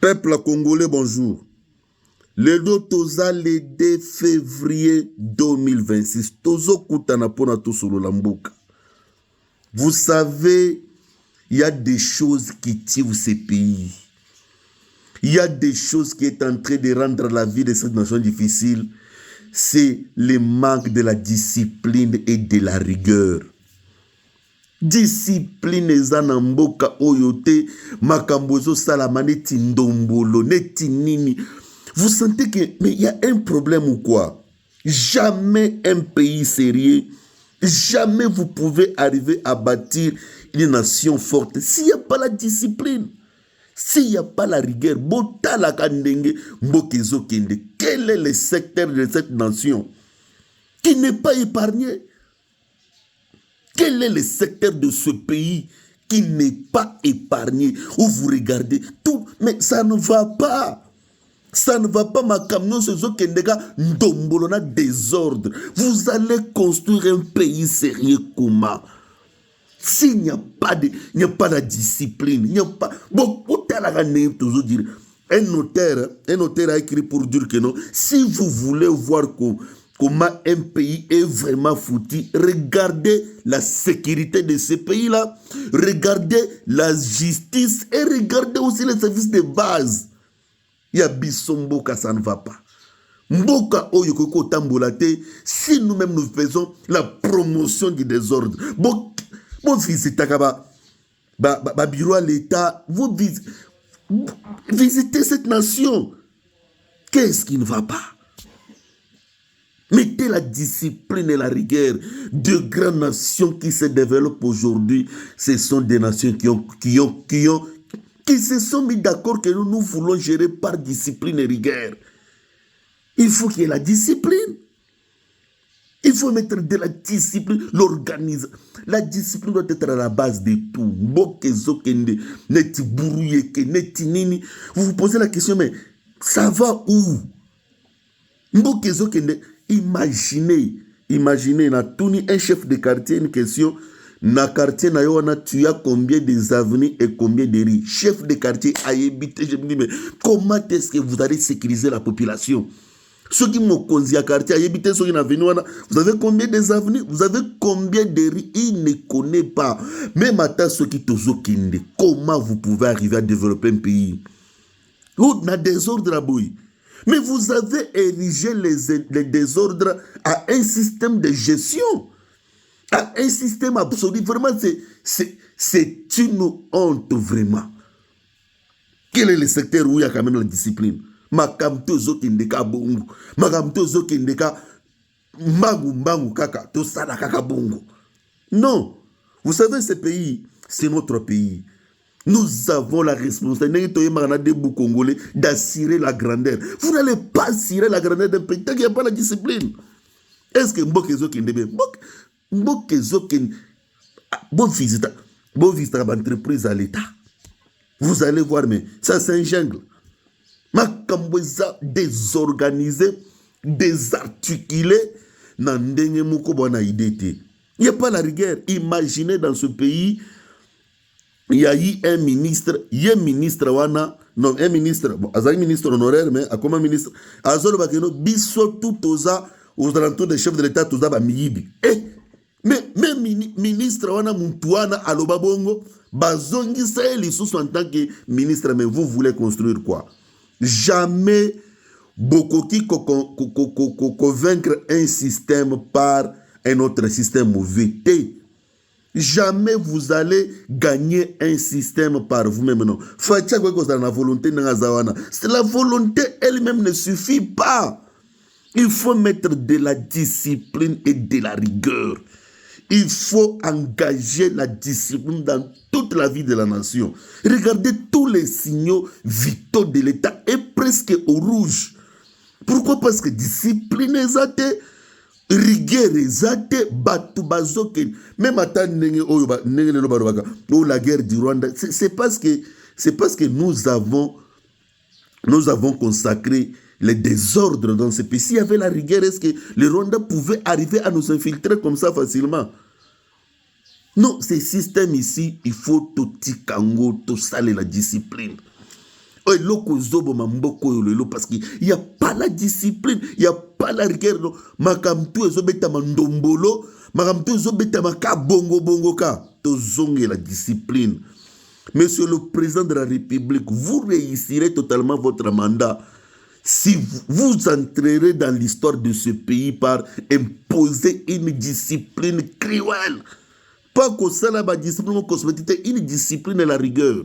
Peuple congolais, bonjour. Le Toza le 2 février 2026. Tozo Kutana Pona Tosolo Lamboka. Vous savez, il y a des choses qui tirent ces pays. Il y a des choses qui est en train de rendre la vie de cette nation difficile. C'est le manque de la discipline et de la rigueur. Discipline ezana mboka oyote makambozo salama neti ndombolo neti nini. Vous sentez que mais il y a un problème ou quoi? Jamais un pays sérieux, jamais vous pouvez arriver à bâtir une nation forte s'il n'y a pas la discipline, s'il n'y a pas la rigueur. Botala kandenge mbokezo kende. Quel est le secteur de cette nation qui n'est pas épargné? Quel est le secteur de ce pays qui n'est pas épargné? Où vous regardez tout, mais ça ne va pas. Ça ne va pas, ma camion, ce qui est ndombolona désordre. Vous allez construire un pays sérieux comment? S'il n'y a pas de, il n'y a pas de discipline, il n'y a pas. Bon, toujours dire. Un notaire a écrit pour dire que non. Si vous voulez voir comment un pays est vraiment foutu, regardez la sécurité de ce pays-là, regardez la justice et regardez aussi les services de base. Il y a Bissomboka, ça ne va pas. Mboka oyokoko tambolate, si nous-mêmes nous faisons la promotion du désordre. Bon visitez bureau à l'État, vous visitez cette nation. Qu'est-ce qui ne va pas? Mettez la discipline et la rigueur. De grandes nations qui se développent aujourd'hui, ce sont des nations qui se sont mis d'accord que nous voulons gérer par discipline et rigueur. Il faut qu'il y ait la discipline. Il faut mettre de la discipline, l'organisation. La discipline doit être à la base de tout. Vous vous posez la question, mais ça va où? Imaginez, un chef de quartier, une question. Na quartier na yoana, tu as combien des avenues et combien de rues? Chef de quartier a habité, je me dis, mais comment est-ce que vous allez sécuriser la population? Ceux qui m'ont conduit à quartier a habité sur une avenue, vous avez combien des avenues? Vous avez combien de rues? Il ne connaît pas. Même à ceux qui tozo kinde, comment vous pouvez arriver à développer un pays? On a des ordres à bouillir. Mais vous avez érigé les désordres à un système de gestion. À un système absolu. Vraiment, c'est une honte, vraiment. Quel est le secteur où il y a quand même la discipline? Makamto zokindeka bongo. Makamto zokindeka mbangu kaka. Tosala kaka bongo. Non. Vous savez, ce pays, c'est notre pays. Nous avons la responsabilité Congolais d'assurer la grandeur. Vous n'allez pas assurer la grandeur d'un pays tant qu'il n'y a pas la discipline. Est-ce que Mbokezo Kindebe bon visiteur entreprise à l'État, vous allez voir, mais ça c'est un jungle. Makambouza désorganisé, désarticulé, nandenge moko bona idée. Il n'y a pas la rigueur. Imaginez dans ce pays, il y a eu un ministre, wana, non, un ministre, bon, un ministre honoraire, mais à comment ministre, Azolo Bakeno, biso tout aux alentours des chefs de l'État, tout ça, miyibi. Mais même ministre wana Mutuana aloba bongo bazongi saeli sous en tant que ministre, mais vous voulez construire quoi? Jamais bokoki convaincre un système par un autre système mauvais. Jamais vous allez gagner un système par vous-même. Non. La volonté, la volonté elle-même ne suffit pas. Il faut mettre de la discipline et de la rigueur. Il faut engager la discipline dans toute la vie de la nation. Regardez tous les signaux vitaux de l'État est presque au rouge. Pourquoi? Parce que discipline exate, rigueur exate, batu bazoke. Même à la guerre du Rwanda, c'est parce que nous avons consacré les désordres dans ce pays. S'il y avait la rigueur, est-ce que le Rwanda pouvait arriver à nous infiltrer comme ça facilement? Non, ces systèmes ici, il faut tout tikango, tout saler la discipline. eloko ezoboma mboka oyo lelo parce qu'il n'y a pas la discipline, il n'y a pas la rigueur. Makamtu ezobetama ndombolo, makamtu ezobetama ka bongo bongo ka. Tozonge la discipline. Monsieur le Président de la République, vous réussirez totalement votre mandat si vous entrerez dans l'histoire de ce pays par imposer une discipline cruelle. Pas que ça, la discipline cosmétique, une discipline et la rigueur.